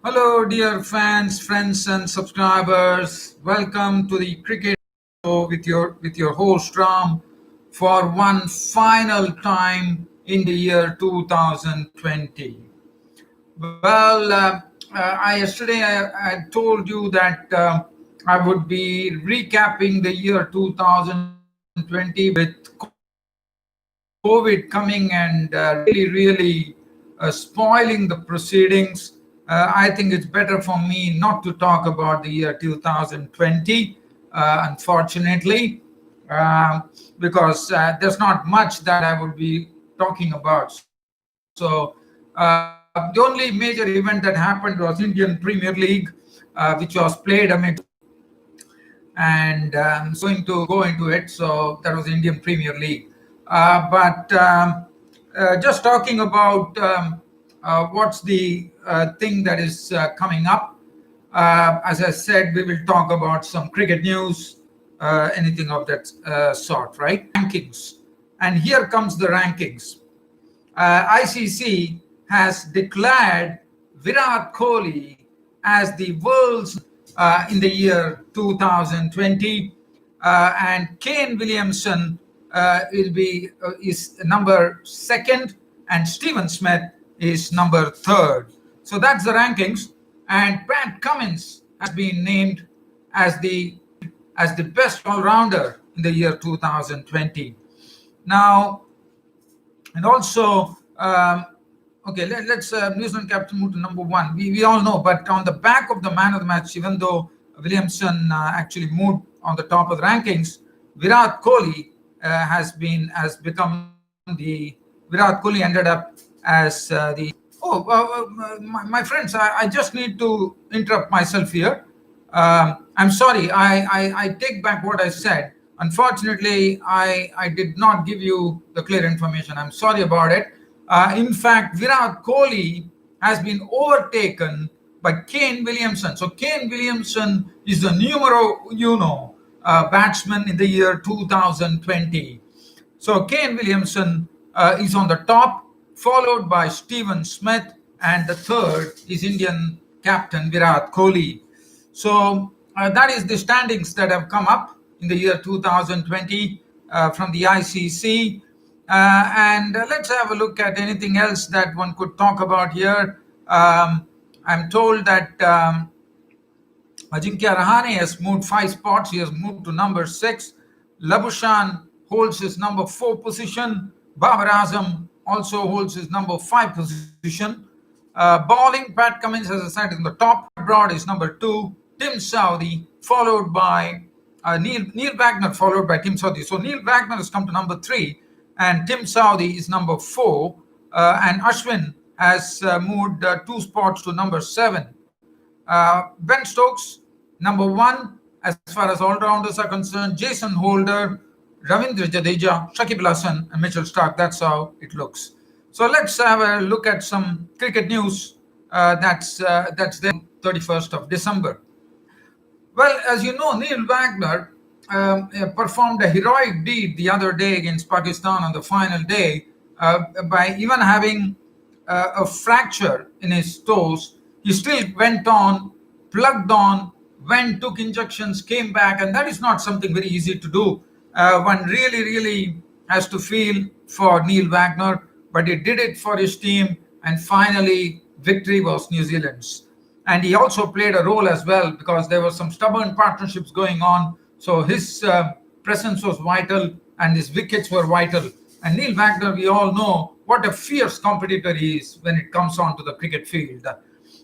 Hello, dear fans, friends, and subscribers. Welcome to the cricket show with your host Ram for one final time in the year 2020. Well, I told you that I would be recapping the year 2020 with COVID coming and really spoiling the proceedings. I think it's better for me not to talk about the year 2020, unfortunately, because there's not much that I would be talking about. So, the only major event that happened was Indian Premier League, which was played amid, and going to go into it. So that was Indian Premier League. But just talking about what's the thing that is coming up. As I said, we will talk about some cricket news, anything of that sort, right? Rankings. And here comes the rankings. ICC has declared Virat Kohli as the world's in the year 2020, and Kane Williamson is number second, and Stephen Smith is number third. So that's the rankings, and Pat Cummins has been named as the best all-rounder in the year 2020. Now, and also, let's New Zealand captain move to number one. We all know, but on the back of the man of the match, even though Williamson actually moved on the top of the rankings, Virat Kohli Virat Kohli ended up as my friends, I just need to interrupt myself here. I'm sorry, I take back what I said. Unfortunately, I did not give you the clear information. I'm sorry about it. In fact, Virat Kohli has been overtaken by Kane Williamson. So Kane Williamson is the numero uno batsman in the year 2020. So Kane Williamson is on the top, followed by Stephen Smith, and the third is Indian captain Virat Kohli. So that is the standings that have come up in the year 2020 from the ICC. And let's have a look at anything else that one could talk about here. I'm told that Ajinkya Rahane has moved 5 spots. He has moved to number 6. Labuschagne holds his number 4 position. Babar Azam also holds his number 5 position. Bowling, Pat Cummins has assigned in the top. Broad is number 2. Tim Southee, followed by Neil Wagner, followed by Tim Southee. So Neil Wagner has come to number 3, and Tim Southee is number 4. And Ashwin has moved 2 spots to number 7. Ben Stokes, number 1, as far as all-rounders are concerned. Jason Holder, Ravindra Jadeja, Shakib Al Hasan, and Mitchell Starc. That's how it looks. So let's have a look at some cricket news that's the 31st of December. Well, as you know, Neil Wagner performed a heroic deed the other day against Pakistan on the final day by even having a fracture in his toes. He still went on, plugged on, went, took injections, came back, and that is not something very easy to do. One really has to feel for Neil Wagner, but he did it for his team, and finally victory was New Zealand's. And he also played a role as well, because there were some stubborn partnerships going on. So his presence was vital, and his wickets were vital. And Neil Wagner, we all know what a fierce competitor he is when it comes on to the cricket field.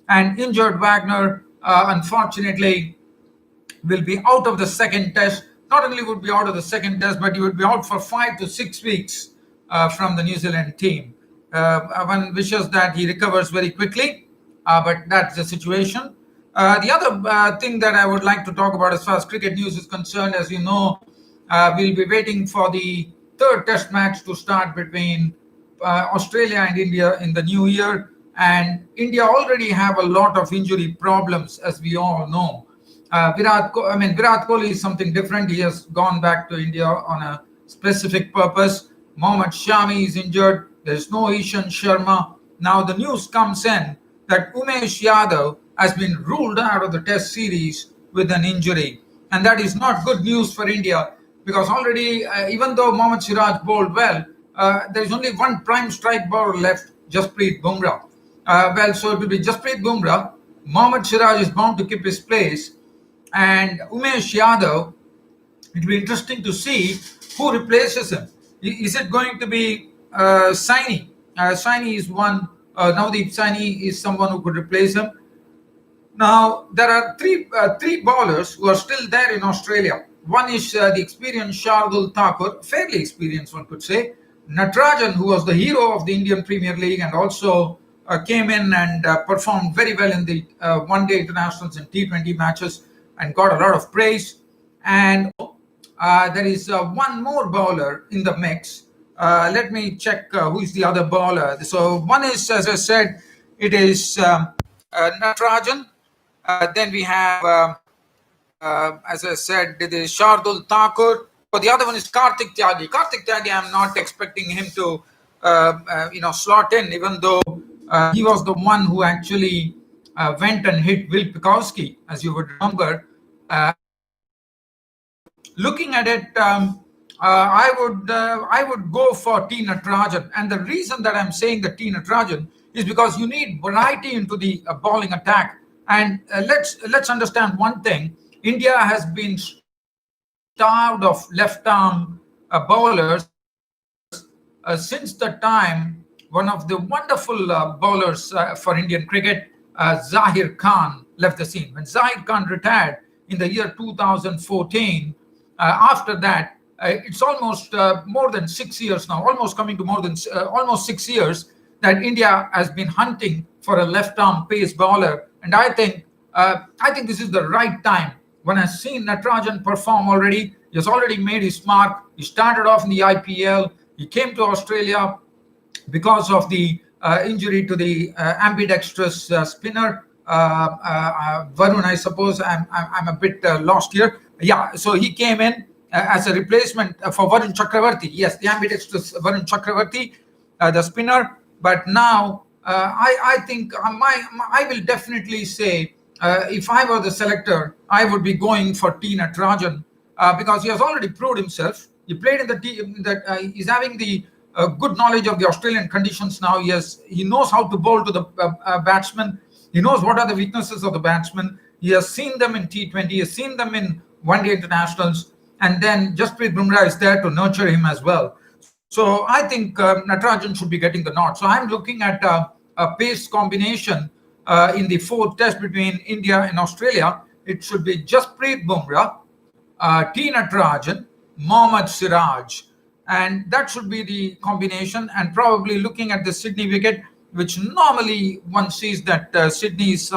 And injured Wagner, unfortunately, will be out of the second test. Not only would be out of the second test, but he would be out for 5 to 6 weeks from the New Zealand team. One wishes that he recovers very quickly. But that's the situation. The other thing that I would like to talk about as far as cricket news is concerned, as you know, we'll be waiting for the third test match to start between Australia and India in the new year. And India already have a lot of injury problems, as we all know. Virat Kohli is something different. He has gone back to India on a specific purpose. Mohammad Shami is injured. There's no Ishan Sharma. Now the news comes in that Umesh Yadav has been ruled out of the Test series with an injury. And that is not good news for India because already, even though Mohammad Siraj bowled well, there is only one prime strike bowler left, Jasprit Bumrah. So it will be Jasprit Bumrah. Mohammad Siraj is bound to keep his place. And Umesh Yadav, it will be interesting to see who replaces him. Is it going to be Saini? Saini is one. Navdeep Saini is someone who could replace him. Now, there are three bowlers who are still there in Australia. One is the experienced Shardul Thakur, fairly experienced, one could say. Natarajan, who was the hero of the Indian Premier League and also came in and performed very well in the one-day internationals and T20 matches and got a lot of praise. And there is one more bowler in the mix. Let me check who is the other bowler. So one is, as I said, it is Natarajan. Then we have, as I said, it is Shardul Thakur. But the other one is Karthik Tyagi. Karthik Tyagi, I'm not expecting him to, slot in, even though he was the one who actually went and hit Will Pikowski, as you would remember. Looking at it, I would go for T. Natarajan, and the reason that I'm saying the T. Natarajan is because you need variety into the bowling attack. And let's understand one thing: India has been starved of left-arm bowlers since the time one of the wonderful bowlers for Indian cricket, Zahir Khan, left the scene. When Zahir Khan retired in the year 2014, after that, it's almost more than 6 years now, almost coming to more than almost 6 years that India has been hunting for a left-arm pace bowler. And I think this is the right time. When I've seen Natarajan perform already, he has already made his mark. He started off in the IPL. He came to Australia because of the injury to the ambidextrous spinner, Varun, I suppose. I'm a bit lost here. Yeah, so he came in as a replacement for Varun Chakravarti. Yes, the ambidextrous Varun Chakravarti, the spinner. But now I think I will definitely say, if I were the selector, I would be going for T. Natarajan because he has already proved himself. He played in the team that he's having the good knowledge of the Australian conditions now. He knows how to bowl to the batsman. He knows what are the weaknesses of the batsman. He has seen them in T20. He has seen them in one-day internationals. And then Jasprit Bumrah is there to nurture him as well. So I think Natarajan should be getting the nod. So I'm looking at a pace combination in the fourth test between India and Australia. It should be Jasprit Bumrah, T. Natarajan, Mohammad Siraj. And that should be the combination. And probably looking at the Sydney wicket, which normally one sees that Sydney is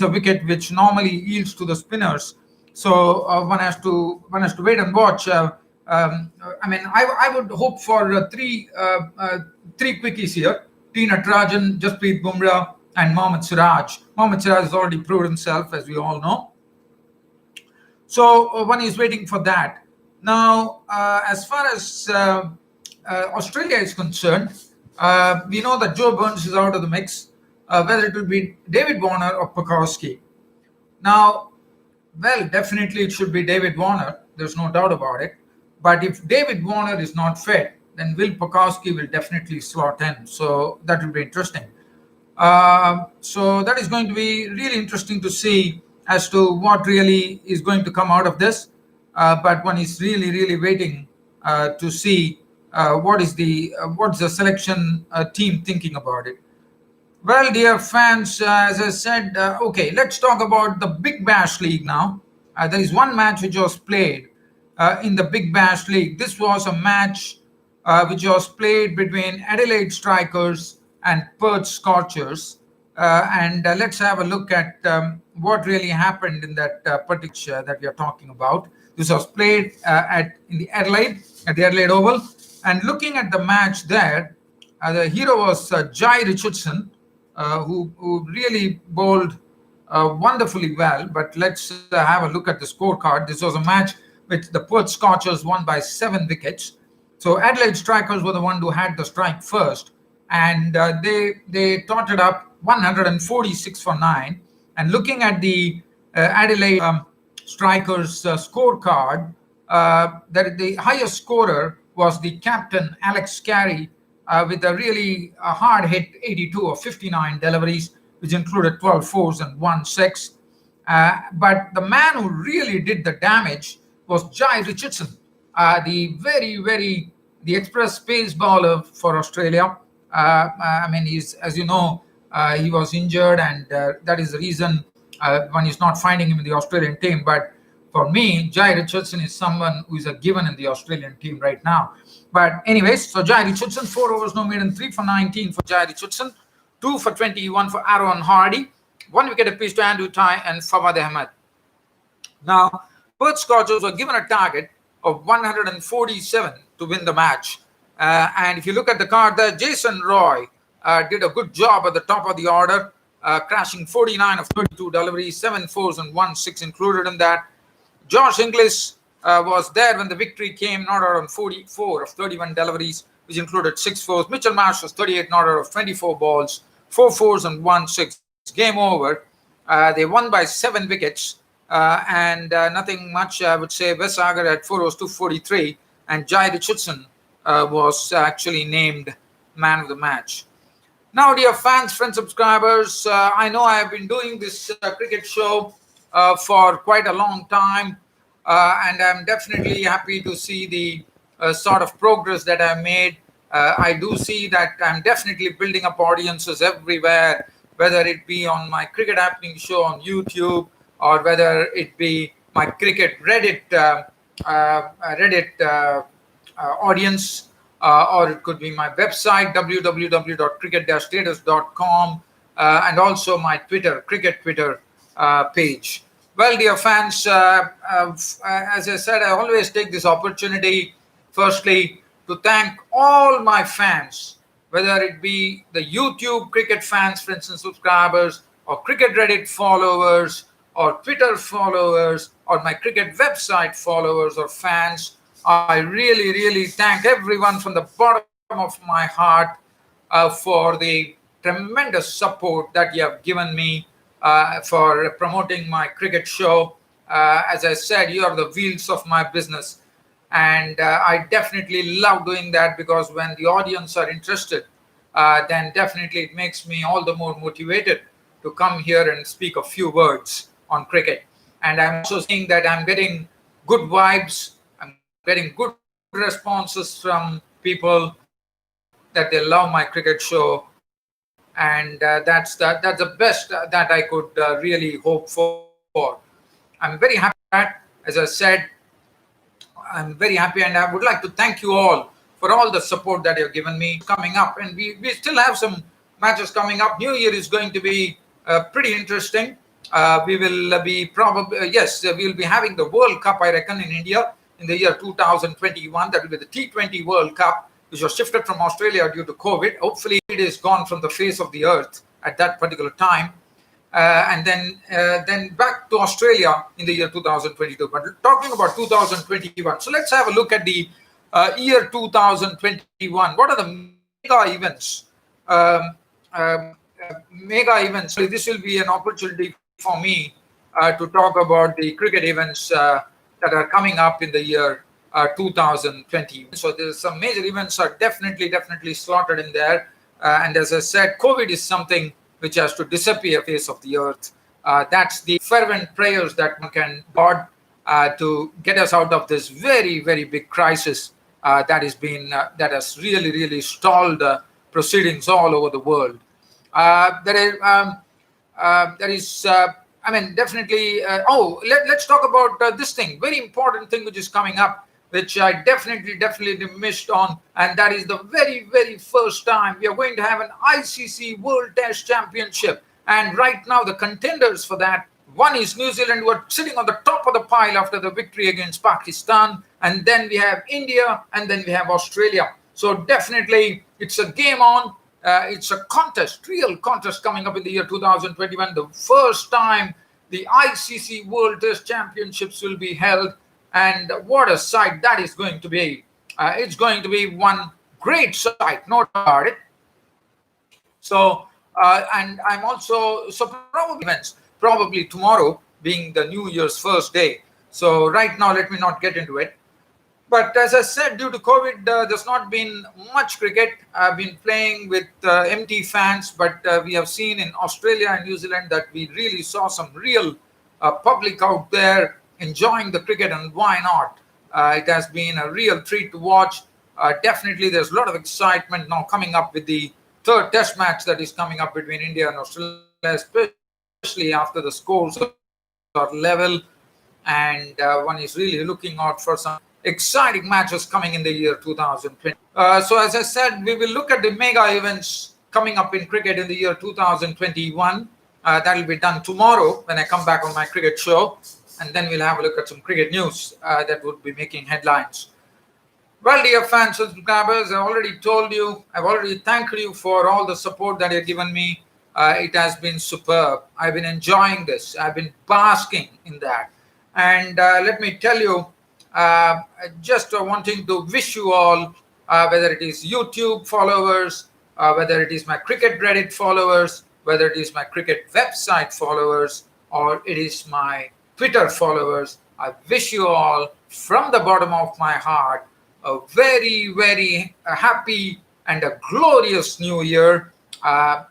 a wicket which normally yields to the spinners. So one has to wait and watch. I would hope for three quickies here: T. Natarajan, Jasprit Bumrah, and Mohammad Siraj. Mohammad Siraj has already proved himself, as we all know. So one is waiting for that. Now, as far as Australia is concerned, we know that Joe Burns is out of the mix, whether it will be David Warner or Pikowski. Now, well, definitely it should be David Warner. There's no doubt about it. But if David Warner is not fit, then Will Pikowski will definitely slot in. So that will be interesting. So that is going to be really interesting to see as to what really is going to come out of this. But one is really, really waiting to see what's the selection team thinking about it. Well, dear fans, as I said, okay, let's talk about the Big Bash League now. There is one match which was played in the Big Bash League. This was a match which was played between Adelaide Strikers and Perth Scorchers. And let's have a look at what really happened in that particular that we are talking about. This was played at the Adelaide Oval. And looking at the match there, the hero was Jai Richardson, who really bowled wonderfully well. But let's have a look at the scorecard. This was a match which the Perth Scorchers won by 7 wickets. So Adelaide Strikers were the one who had the strike first. And they totted up 146 for 9. And looking at the Adelaide strikers scorecard, that the highest scorer was the captain Alex Carey with a really hard hit 82 or 59 deliveries, which included 12 fours and 1 6. But the man who really did the damage was Jai Richardson, the the express pace bowler for Australia. I mean, he's, as you know, he was injured, and that is the reason one is not finding him in the Australian team. But for me, Jai Richardson is someone who is a given in the Australian team right now. But anyways, so Jai Richardson, 4 overs, no maiden, 3 for 19 for Jai Richardson, 2 for 21 for Aaron Hardy, 1 wicket apiece to Andrew Ty and Fawad Ahmed. Now, Perth Scorchers were given a target of 147 to win the match. And if you look at the card there, Jason Roy did a good job at the top of the order, crashing 49 of 32 deliveries, 7 fours and 1 6 included in that. Josh Inglis was there when the victory came, not out on 44 of 31 deliveries, which included 6 fours. Mitchell Marsh was 38 not out of 24 balls, 4 fours and 1 6. Game over. They won by 7 wickets. And nothing much, I would say. Wes Agar at 4 overs, 243, and Jai Richardson was actually named man of the match. Now, dear fans, friends, subscribers, I know I have been doing this cricket show for quite a long time, and I'm definitely happy to see the sort of progress that I've made. I do see that I'm definitely building up audiences everywhere, whether it be on my Cricket Happening show on YouTube, or whether it be my cricket Reddit audience, or it could be my website www.cricket-status.com, and also my cricket Twitter page. Well, dear fans, as I said, I always take this opportunity, firstly, to thank all my fans, whether it be the YouTube cricket fans, friends and subscribers, or cricket Reddit followers, or Twitter followers, or my cricket website followers or fans. I really, really thank everyone from the bottom of my heart for the tremendous support that you have given me for promoting my cricket show. As I said, you are the wheels of my business. And I definitely love doing that, because when the audience are interested, then definitely it makes me all the more motivated to come here and speak a few words on cricket. And I'm also seeing that I'm getting good vibes, I'm getting good responses from people that they love my cricket show, and that's the best that I could really hope for. I'm very happy that, as I said, I'm very happy, and I would like to thank you all for all the support that you've given me coming up. And we still have some matches coming up. New Year is going to be pretty interesting. We will be probably, we'll be having the World Cup, I reckon, in India in the year 2021. That will be the T20 World Cup, which was shifted from Australia due to COVID. Hopefully, it is gone from the face of the earth at that particular time. And then back to Australia in the year 2022. But talking about 2021, so let's have a look at the year 2021. What are the mega events? This will be an opportunity for me to talk about the cricket events that are coming up in the year 2020. So there's some major events are definitely slotted in there. And as I said, COVID is something which has to disappear face of the earth. That's the fervent prayers that one can God to get us out of this very big crisis that has really stalled proceedings all over the world. Definitely. Let's talk about this thing, very important thing which is coming up, which I definitely missed on, and that is the very first time we are going to have an ICC World Test Championship. And right now, the contenders for that, one is New Zealand, who are sitting on the top of the pile after the victory against Pakistan, and then we have India, and then we have Australia. So definitely, it's a game on. It's a real contest coming up in the year 2021. The first time the ICC World Test Championships will be held. And what a sight that is going to be. It's going to be one great sight, no doubt about it. So, and I'm also, so probably events. probably tomorrow being the New Year's first day. So right now, let me not get into it. But as I said, due to COVID, there's not been much cricket. I've been playing with empty fans, but we have seen in Australia and New Zealand that we really saw some real public out there enjoying the cricket, and why not? It has been a real treat to watch. Definitely, there's a lot of excitement now coming up with the third test match that is coming up between India and Australia, especially after the scores are level, and one is really looking out for some exciting matches coming in the year 2020. So as I said, we will look at the mega events coming up in cricket in the year 2021. That will be done tomorrow when I come back on my cricket show, and then we'll have a look at some cricket news that would be making headlines. Well, dear fans and subscribers, I've already told you, I've already thanked you for all the support that you've given me. It has been superb. I've been enjoying this. I've been basking in that. And let me tell you, just wanting to wish you all, whether it is YouTube followers, whether it is my cricket Reddit followers, whether it is my cricket website followers, or it is my Twitter followers, I wish you all from the bottom of my heart a very, very happy and a glorious new year,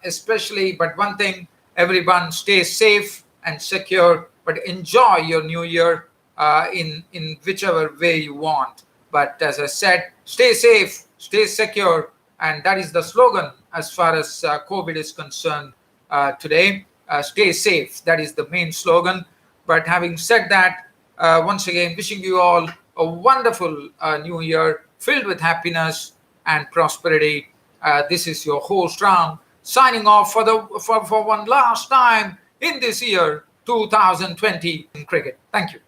especially, but one thing, everyone stay safe and secure, but enjoy your new year in whichever way you want. But as I said, stay safe, stay secure, and that is the slogan as far as COVID is concerned today. Stay safe, that is the main slogan. But having said that, once again, wishing you all a wonderful new year filled with happiness and prosperity. This is your host Ram signing off for one last time in this year 2020 in cricket. Thank you.